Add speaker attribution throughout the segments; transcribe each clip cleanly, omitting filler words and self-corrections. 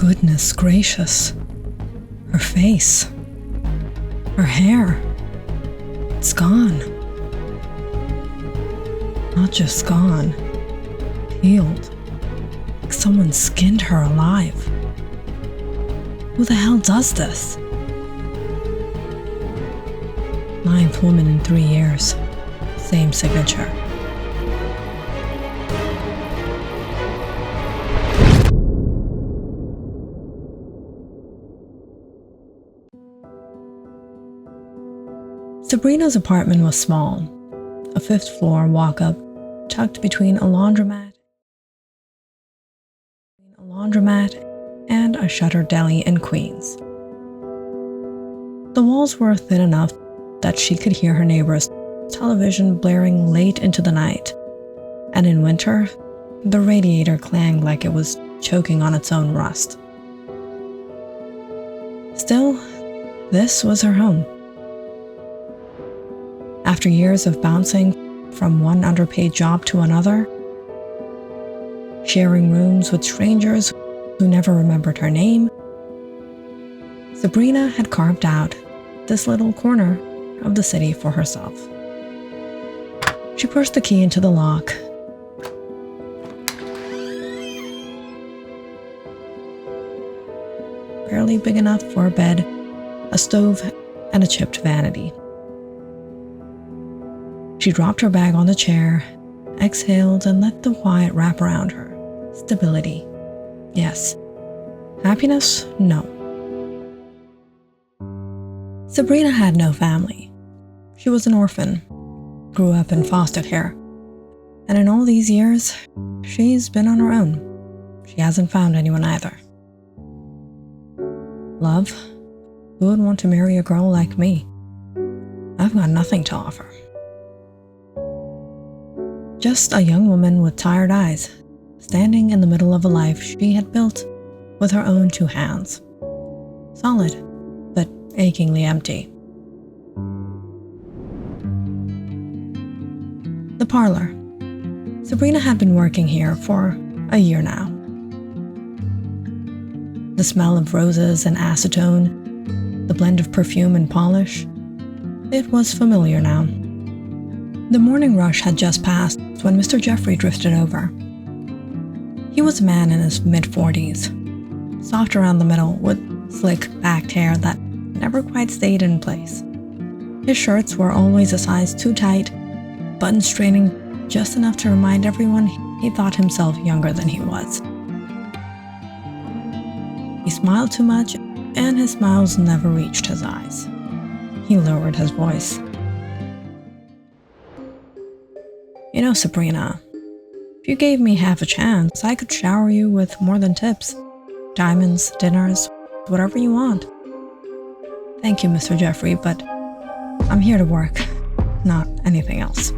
Speaker 1: Goodness gracious. Her face. Her hair. It's gone. Not just gone. Peeled. Like someone skinned her alive. Who the hell does this? 9th woman in 3 years. Same signature. Sabrina's apartment was small, a 5th floor walk-up tucked between a laundromat and a shuttered deli in Queens. The walls were thin enough that she could hear her neighbor's television blaring late into the night, and in winter, the radiator clanged like it was choking on its own rust. Still, this was her home. After years of bouncing from one underpaid job to another, sharing rooms with strangers who never remembered her name, Sabrina had carved out this little corner of the city for herself. She pushed the key into the lock. Barely big enough for a bed, a stove, and a chipped vanity. She dropped her bag on the chair, exhaled, and let the quiet wrap around her. Stability. Yes. Happiness? No. Sabrina had no family. She was an orphan, grew up in foster care, and in all these years, she's been on her own. She hasn't found anyone either. Love? Who would want to marry a girl like me? I've got nothing to offer. Just a young woman with tired eyes, standing in the middle of a life she had built with her own 2 hands. Solid, but achingly empty. The parlor. Sabrina had been working here for a year now. The smell of roses and acetone, the blend of perfume and polish, it was familiar now. The morning rush had just passed when Mr. Jeffrey drifted over. He was a man in his mid-40s, soft around the middle with slick backed hair that never quite stayed in place. His shirts were always a size too tight, buttons straining just enough to remind everyone he thought himself younger than he was. He smiled too much, and his smiles never reached his eyes. He lowered his voice. You know, Sabrina, if you gave me half a chance, I could shower you with more than tips. Diamonds, dinners, whatever you want. Thank you, Mr. Jeffrey, but I'm here to work, not anything else.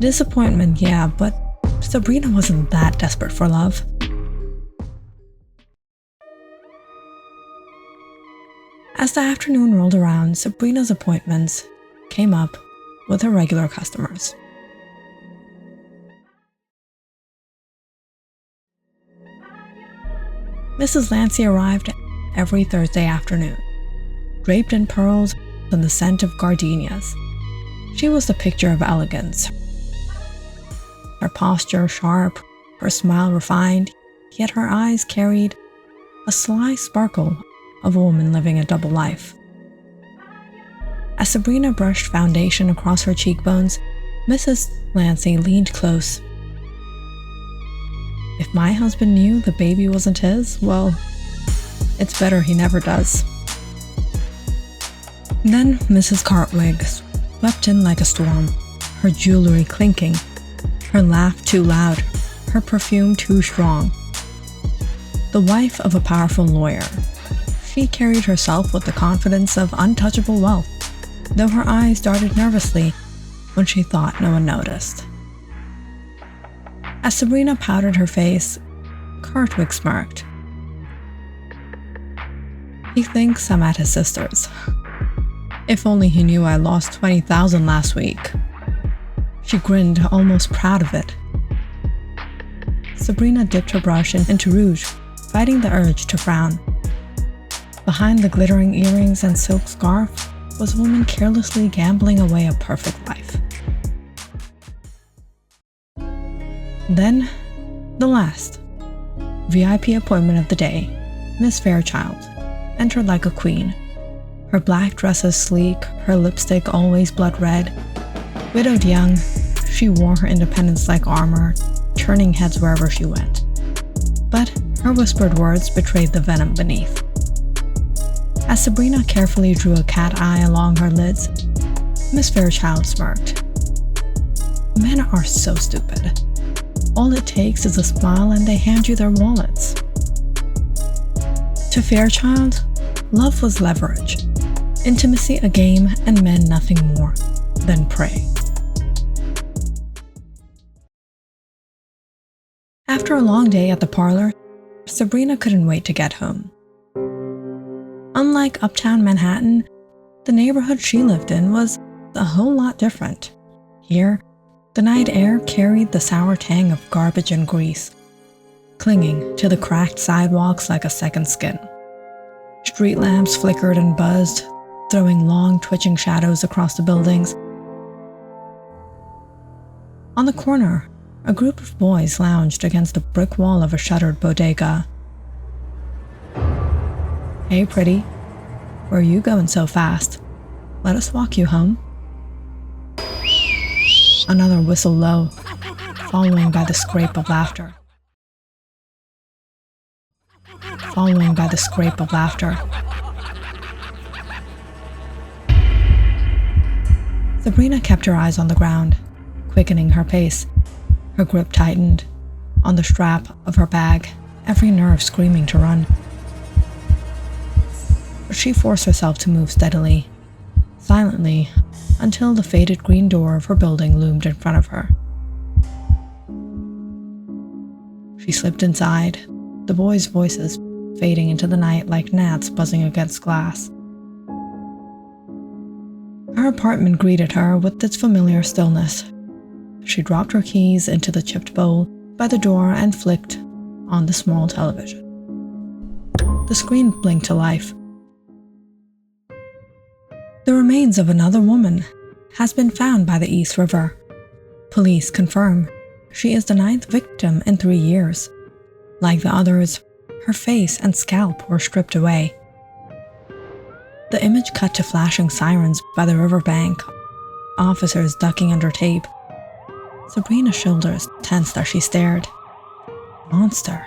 Speaker 1: Disappointment, yeah, but Sabrina wasn't that desperate for love. As the afternoon rolled around, Sabrina's appointments came up with her regular customers. Mrs. Lancy arrived every Thursday afternoon, draped in pearls and the scent of gardenias. She was the picture of elegance. Her posture sharp, her smile refined, yet her eyes carried a sly sparkle of a woman living a double life. As Sabrina brushed foundation across her cheekbones, Mrs. Lancy leaned close. If my husband knew the baby wasn't his, well, it's better he never does. Then Mrs. Cartwig swept in like a storm, her jewelry clinking, her laugh too loud, her perfume too strong. The wife of a powerful lawyer, she carried herself with the confidence of untouchable wealth, though her eyes darted nervously when she thought no one noticed. As Sabrina powdered her face, Cartwig smirked. He thinks I'm at his sister's. If only he knew I lost $20,000 last week. She grinned, almost proud of it. Sabrina dipped her brush into rouge fighting the urge to frown. Behind the glittering earrings and silk scarf was a woman carelessly gambling away a perfect life. Then, the last VIP appointment of the day, Miss Fairchild entered like a queen. Her black dresses sleek, her lipstick always blood red. Widowed young, she wore her independence like armor, turning heads wherever she went. But her whispered words betrayed the venom beneath. As Sabrina carefully drew a cat eye along her lids, Miss Fairchild smirked. Men are so stupid. All it takes is a smile and they hand you their wallets. To Fairchild, love was leverage, intimacy a game, and men nothing more than prey. After a long day at the parlor, Sabrina couldn't wait to get home. Unlike uptown Manhattan, the neighborhood she lived in was a whole lot different. Here, the night air carried the sour tang of garbage and grease, clinging to the cracked sidewalks like a second skin. Street lamps flickered and buzzed, throwing long, twitching shadows across the buildings. On the corner, a group of boys lounged against the brick wall of a shuttered bodega. "Hey, pretty, where are you going so fast? Let us walk you home." Another whistle low, following by the scrape of laughter. Sabrina kept her eyes on the ground, quickening her pace. Her grip tightened on the strap of her bag, every nerve screaming to run. But she forced herself to move steadily, silently, until the faded green door of her building loomed in front of her. She slipped inside, the boys' voices fading into the night like gnats buzzing against glass. Her apartment greeted her with its familiar stillness. She dropped her keys into the chipped bowl by the door and flicked on the small television. The screen blinked to life. The remains of another woman has been found by the East River. Police confirm she is the 9th victim in 3 years. Like the others, her face and scalp were stripped away. The image cut to flashing sirens by the riverbank, officers ducking under tape. Sabrina's shoulders tensed as she stared. Monster.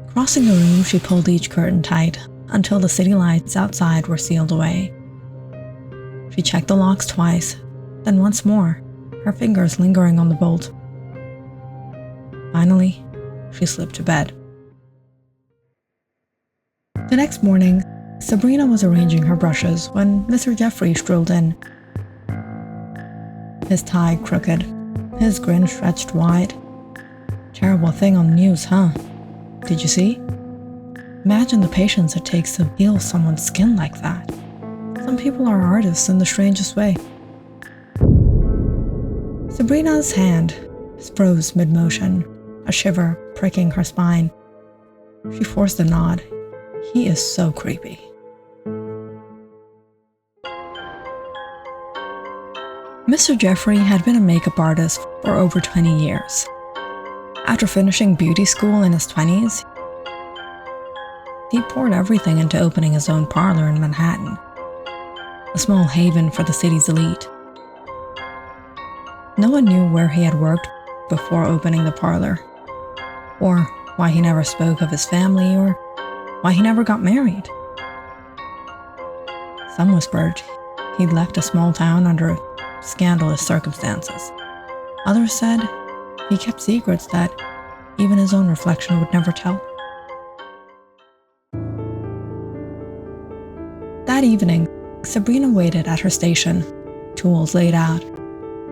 Speaker 1: Crossing the room, she pulled each curtain tight until the city lights outside were sealed away. She checked the locks twice, then once more, her fingers lingering on the bolt. Finally, she slipped to bed. The next morning, Sabrina was arranging her brushes when Mr. Jeffrey strolled in. His tie crooked, his grin stretched wide. "Terrible thing on the news, huh? Did you see? Imagine the patience it takes to heal someone's skin like that. Some people are artists in the strangest way." Sabrina's hand froze mid-motion, a shiver pricking her spine. She forced a nod. He is so creepy. Mr. Jeffrey had been a makeup artist for over 20 years. After finishing beauty school in his 20s, he poured everything into opening his own parlor in Manhattan, a small haven for the city's elite. No one knew where he had worked before opening the parlor, or why he never spoke of his family, or why he never got married. Some whispered he'd left a small town under scandalous circumstances. Others said he kept secrets that even his own reflection would never tell. That evening, Sabrina waited at her station, tools laid out,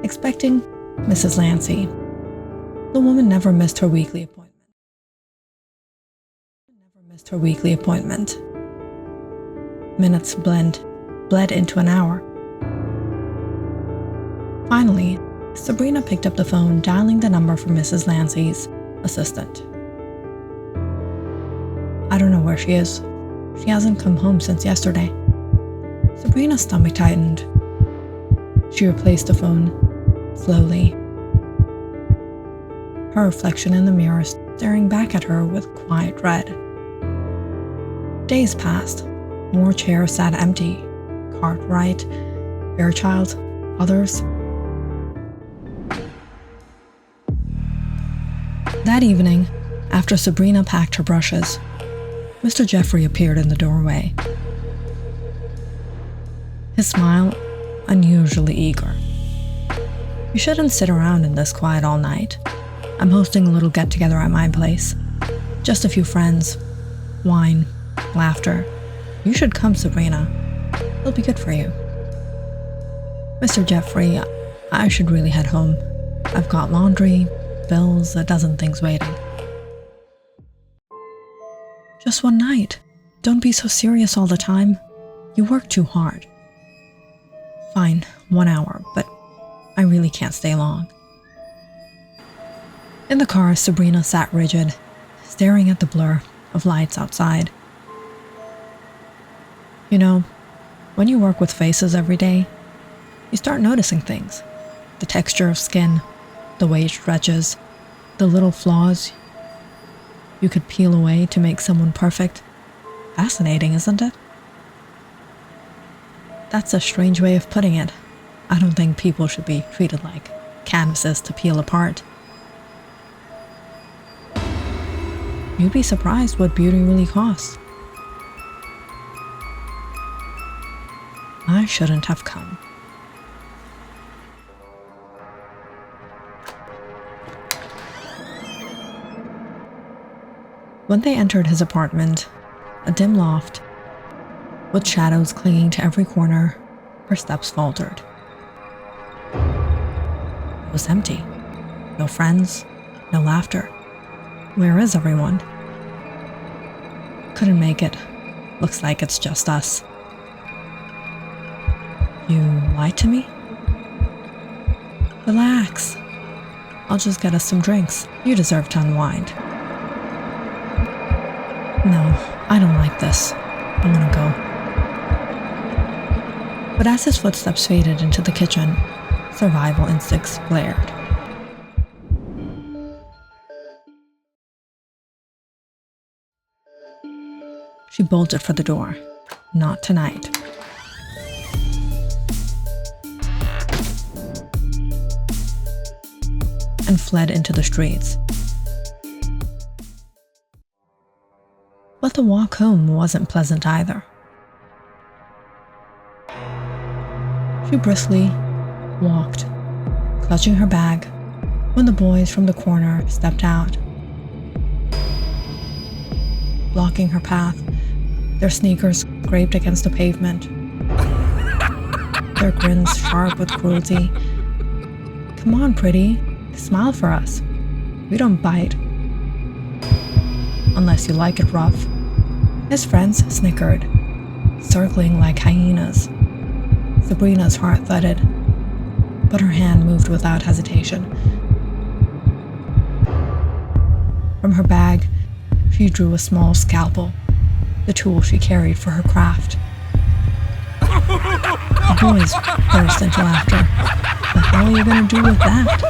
Speaker 1: expecting Mrs. Lancey. The woman never missed her weekly appointment. Minutes bled into an hour. Finally, Sabrina picked up the phone, dialing the number for Mrs. Lancey's assistant. I don't know where she is. She hasn't come home since yesterday." Sabrina's stomach tightened. She replaced the phone, slowly, her reflection in the mirror staring back at her with quiet dread. Days passed. More chairs sat empty. Cartwright, Fairchild, others. That evening, after Sabrina packed her brushes, Mr. Jeffrey appeared in the doorway. His smile unusually eager. "You shouldn't sit around in this quiet all night. I'm hosting a little get-together at my place. Just a few friends, wine, laughter. You should come, Sabrina. It'll be good for you." "Mr. Jeffrey, I should really head home. I've got laundry, bills, a dozen things waiting." "Just one night. Don't be so serious all the time. You work too hard." "Fine, 1 hour, but I really can't stay long." In the car, Sabrina sat rigid, staring at the blur of lights outside. You know, when you work with faces every day, you start noticing things. The texture of skin, the way it stretches, the little flaws you could peel away to make someone perfect. Fascinating, isn't it? That's a strange way of putting it. I don't think people should be treated like canvases to peel apart. You'd be surprised what beauty really costs. I shouldn't have come. When they entered his apartment, a dim loft, with shadows clinging to every corner, her steps faltered. It was empty. No friends, no laughter. Where is everyone? Couldn't make it. Looks like it's just us. You lied to me? Relax. I'll just get us some drinks. You deserve to unwind. No, I don't like this. I want to go. But as his footsteps faded into the kitchen, survival instincts flared. She bolted for the door. Not tonight. And fled into the streets. But the walk home wasn't pleasant either. She briskly walked, clutching her bag, when the boys from the corner stepped out, blocking her path, their sneakers scraped against the pavement, their grins sharp with cruelty. "Come on, pretty, smile for us. We don't bite. Unless you like it rough." His friends snickered, circling like hyenas. Sabrina's heart thudded, but her hand moved without hesitation. From her bag, she drew a small scalpel, the tool she carried for her craft. The boys burst into laughter. "What the hell are you gonna do with that?"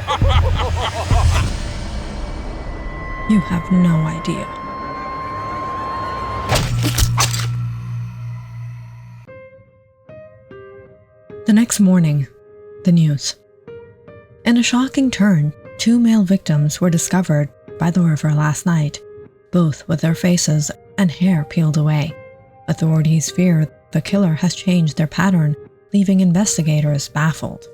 Speaker 1: "You have no idea." The next morning, the news. In a shocking turn, 2 male victims were discovered by the river last night, both with their faces and hair peeled away. Authorities fear the killer has changed their pattern, leaving investigators baffled.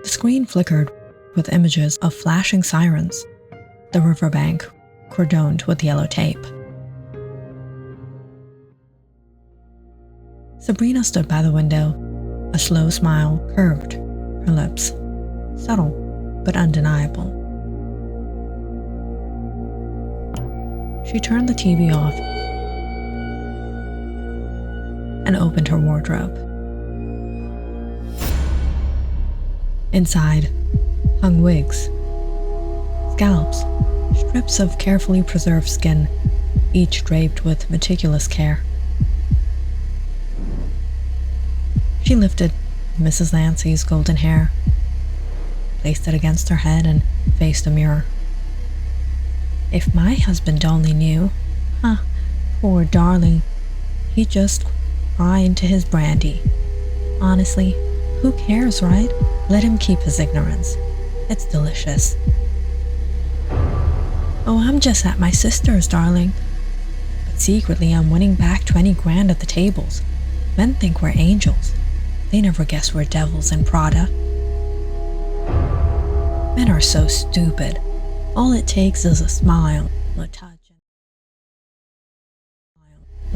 Speaker 1: The screen flickered with images of flashing sirens, the riverbank cordoned with yellow tape. Sabrina stood by the window. A slow smile curved her lips, subtle but undeniable. She turned the TV off and opened her wardrobe. Inside hung wigs, scalps, strips of carefully preserved skin, each draped with meticulous care. She lifted Mrs. Lancey's golden hair, placed it against her head, and faced a mirror. If my husband only knew, poor darling, he'd just cry into his brandy. Honestly, who cares, right? Let him keep his ignorance. It's delicious. Oh, I'm just at my sister's, darling. But secretly, I'm winning back 20 grand at the tables. Men think we're angels. They never guess we're devils in Prada. Men are so stupid. All it takes is a smile, a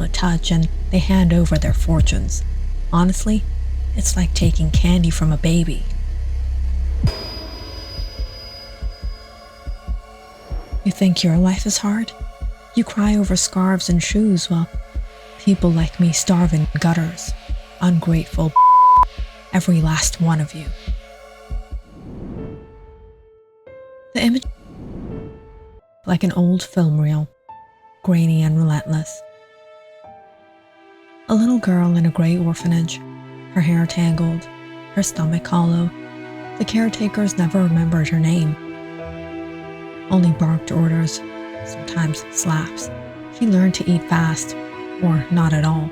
Speaker 1: touch, and they hand over their fortunes. Honestly, it's like taking candy from a baby. You think your life is hard? You cry over scarves and shoes while people like me starve in gutters. Ungrateful, every last one of you. The image, like an old film reel, grainy and relentless. A little girl in a gray orphanage, her hair tangled, her stomach hollow. The caretakers never remembered her name. Only barked orders, sometimes slaps. She learned to eat fast, or not at all.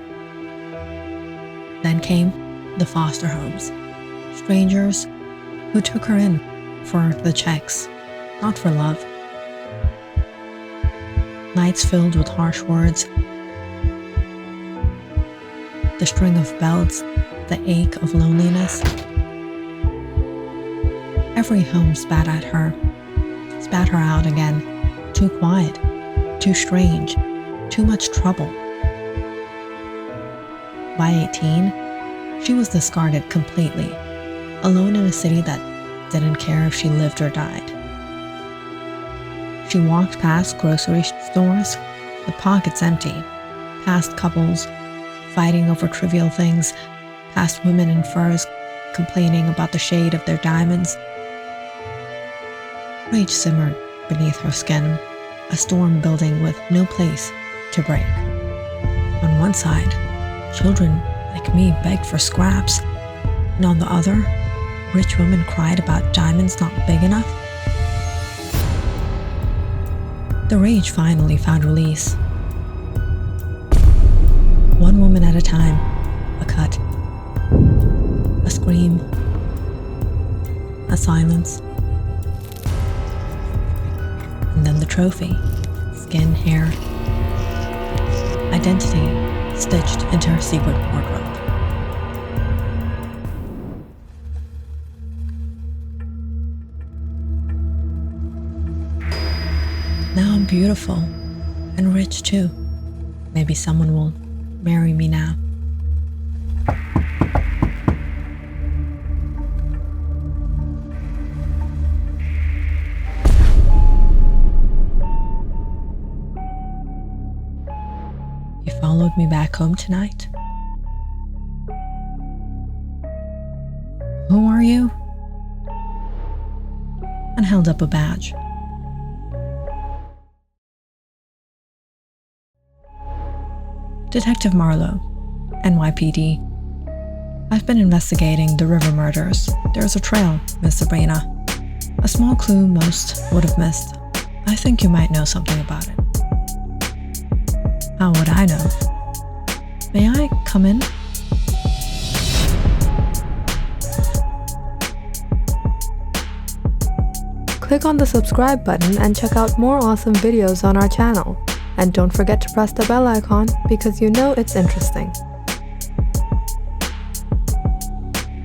Speaker 1: Then came the foster homes. Strangers who took her in for the checks, not for love. Nights filled with harsh words. The string of bells, the ache of loneliness. Every home spat at her, spat her out again. Too quiet, too strange, too much trouble. By 18, she was discarded completely, alone in a city that didn't care if she lived or died. She walked past grocery stores with pockets empty, past couples fighting over trivial things, past women in furs complaining about the shade of their diamonds. Rage simmered beneath her skin, a storm building with no place to break. On one side, children like me begged for scraps, and on the other, rich women cried about diamonds not big enough. The rage finally found release. One woman at a time, a cut, a scream, a silence, and then the trophy, skin, hair, identity stitched into her secret wardrobe. Now I'm beautiful and rich too. Maybe someone will marry me now. You followed me back home tonight? Who are you? And held up a badge. Detective Marlowe, NYPD. I've been investigating the river murders. There's a trail, Miss Sabrina. A small clue most would have missed. I think you might know something about it. How would I know? May I come in?
Speaker 2: Click on the subscribe button and check out more awesome videos on our channel. And don't forget to press the bell icon because you know it's interesting.